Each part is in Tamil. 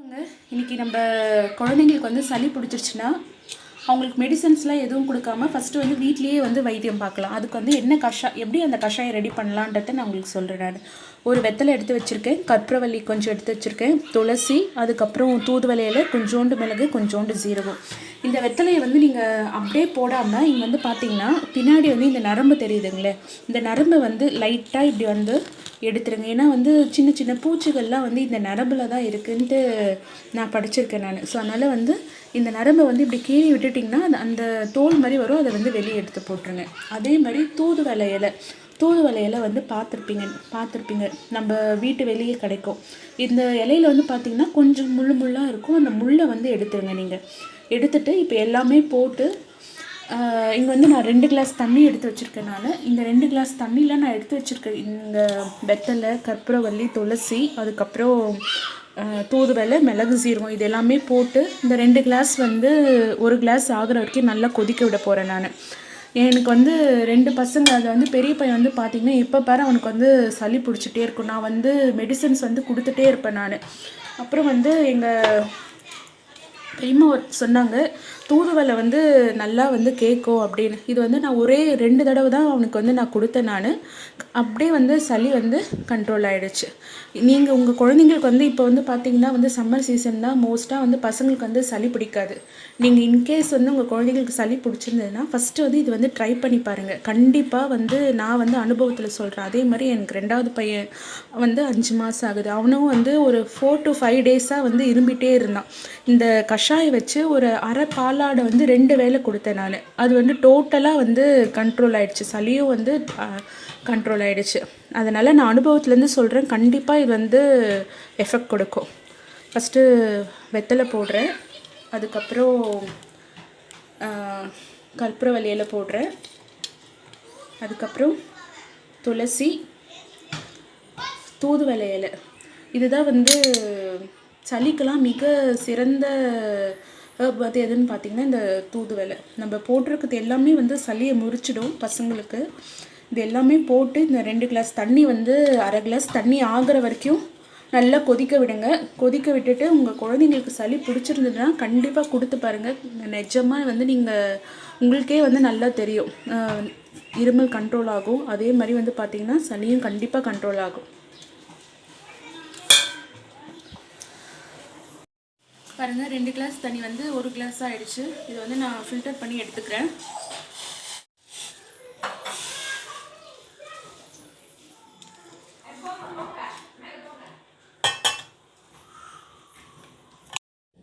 இன்றைக்கி நம்ம குழந்தைங்களுக்கு வந்து சளி பிடிச்சிருச்சுன்னா அவங்களுக்கு மெடிசன்ஸ்லாம் எதுவும் கொடுக்காம ஃபஸ்ட்டு வந்து வீட்லேயே வந்து வைத்தியம் பார்க்கலாம். அதுக்கு வந்து என்ன எப்படி அந்த கஷாயம் ரெடி பண்ணலான்றதை நான் உங்களுக்கு சொல்கிறேன். நான் ஒரு வெத்தலை எடுத்து வச்சுருக்கேன், கற்பூரவள்ளி கொஞ்சம் எடுத்து வச்சுருக்கேன், துளசி, அதுக்கப்புறம் தூதுவளை இலை, கொஞ்சோண்டு மிளகு, கொஞ்சோண்டு சீரகம். இந்த வெத்தலையை வந்து நீங்கள் அப்படியே போடாமல் இங்கே வந்து பார்த்தீங்கன்னா பின்னாடி வந்து இந்த நரம்பு தெரியுதுங்களே, இந்த நரம்பை வந்து லைட்டாக இப்படி வந்து எடுத்துருங்க. ஏன்னா வந்து சின்ன சின்ன பூச்சிகள்லாம் வந்து இந்த நரம்பில் தான் இருக்குன்ட்டு நான் படிச்சிருக்கேன் நான். ஸோ அதனால் வந்து இந்த நரம்பை வந்து இப்படி கீறி விட்டுட்டிங்கன்னா அந்த தோல் மாதிரி வரும், அதை வந்து வெளியே எடுத்து போட்டுருங்க. அதே மாதிரி தூதுவளை இலை வந்து பார்த்துருப்பீங்க நம்ம வீட்டு வெளியே கிடைக்கும். இந்த இலையில் வந்து பார்த்திங்கன்னா கொஞ்சம் முள்ளாக இருக்கும். அந்த முள்ளை வந்து எடுத்துருங்க. நீங்கள் எடுத்துகிட்டு இப்போ எல்லாமே போட்டு இங்கே வந்து நான் 2 கிளாஸ் தண்ணி எடுத்து வச்சுருக்கேன். இந்த 2 கிளாஸ் தண்ணியில் நான் எடுத்து வச்சுருக்கேன் இங்கே வெத்தலை, கற்பூரவள்ளி, துளசி, அதுக்கப்புறம் தூதுவளை, மிளகு, சீரகம் இது எல்லாமே போட்டு இந்த 2 கிளாஸ் வந்து 1 கிளாஸ் ஆகிற வரைக்கும் நல்லா கொதிக்க விட போகிறேன் நான். எனக்கு வந்து 2 பசங்க, அதை வந்து பெரிய பையன் வந்து பார்த்திங்கன்னா எப்போ பாரு அவனுக்கு வந்து சளி பிடிச்சிட்டே இருக்கும். நான் வந்து மெடிசன்ஸ் வந்து கொடுத்துட்டே இருப்பேன் நான். அப்புறம் வந்து எங்கள் பெரியம்மா சொன்னாங்க தூதுவளை வந்து நல்லா வந்து கேட்கும் அப்படின்னு. இது வந்து நான் ஒரே 2 தடவை தான் அவனுக்கு வந்து நான் கொடுத்தேன். நான் அப்படியே வந்து சளி வந்து கண்ட்ரோல் ஆகிடுச்சு. நீங்கள் உங்கள் குழந்தைங்களுக்கு வந்து இப்போ வந்து பார்த்திங்கன்னா வந்து சம்மர் சீசன் தான், மோஸ்ட்டாக வந்து பசங்களுக்கு வந்து சளி பிடிக்காது. நீங்கள் இன்கேஸ் வந்து உங்கள் குழந்தைங்களுக்கு சளி பிடிச்சிருந்ததுன்னா ஃபஸ்ட்டு வந்து இது வந்து ட்ரை பண்ணி பாருங்கள். கண்டிப்பாக வந்து நான் வந்து அனுபவத்தில் சொல்கிறேன். அதே மாதிரி எனக்கு 2வது பையன் வந்து 5 மாதம் ஆகுது. அவனும் வந்து ஒரு 4 to 5 டேஸாக வந்து இரும்பிகிட்டே இருந்தான். இந்த கஷாயம் வச்சு ஒரு அரை பாலாடை வந்து 2 வேளை கொடுத்தேன் நான். அது வந்து டோட்டலாக வந்து கண்ட்ரோல் ஆகிடுச்சு. சளியும் வந்து கண்ட்ரோல் ஆகிடுச்சு. அதனால் நான் அனுபவத்துலேருந்து சொல்கிறேன், கண்டிப்பாக இது வந்து எஃபெக்ட் கொடுக்கும். ஃபஸ்ட்டு வெத்தலை போடுறேன், அதுக்கப்புறம் கற்பூரவள்ளி இலை போடுறேன், அதுக்கப்புறம் துளசி, தூதுவளை இலை. இதுதான் வந்து சளிக்கெல்லாம் மிக சிறந்த அது எதுன்னு பார்த்திங்கன்னா இந்த தூதுவளை. நம்ம போட்டிருக்கிறது எல்லாமே வந்து சளியை முறிச்சிடும் பசங்களுக்கு. இது எல்லாமே போட்டு இந்த 2 கிளாஸ் தண்ணி வந்து அரை கிளாஸ் தண்ணி ஆகிற வரைக்கும் நல்லா கொதிக்க விடுங்க. கொதிக்க விட்டுட்டு உங்கள் குழந்தைங்களுக்கு சளி பிடிச்சிருந்ததுன்னா கண்டிப்பாக கொடுத்து பாருங்கள். நிஜமாக வந்து உங்களுக்கே வந்து நல்லா தெரியும், இருமல் கண்ட்ரோல் ஆகும். அதே மாதிரி வந்து பார்த்திங்கன்னா சளியும் கண்டிப்பாக கண்ட்ரோல் ஆகும். பாருங்கள், 2 கிளாஸ் தண்ணி வந்து 1 கிளாஸ் ஆகிடுச்சு. இது வந்து நான் ஃபில்டர் பண்ணி எடுத்துக்கிறேன்.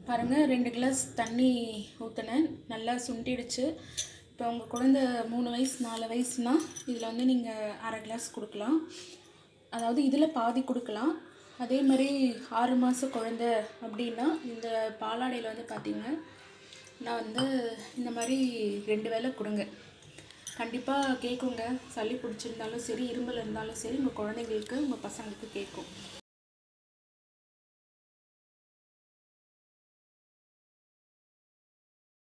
பாருங்கள், 2 கிளாஸ் தண்ணி ஊற்றினேன், நல்லா சுண்டிடுச்சு. இப்போ உங்கள் குழந்தை 3 வயசு 4 வயசுனா இதில் வந்து நீங்கள் அரை கிளாஸ் கொடுக்கலாம். அதாவது இதில் பாதி கொடுக்கலாம். அதே மாதிரி 6 மாத குழந்தை அப்படின்னா இந்த பாலாடையில் வந்து பார்த்திங்கன்னா நான் வந்து இந்த மாதிரி 2 வேளை கொடுங்க. கண்டிப்பாக கேட்குங்க. சளி பிடிச்சிருந்தாலும் சரி, இருமல் இருந்தாலும் சரி, உங்கள் குழந்தைங்களுக்கு உங்கள் பசங்களுக்கு கேட்கும்.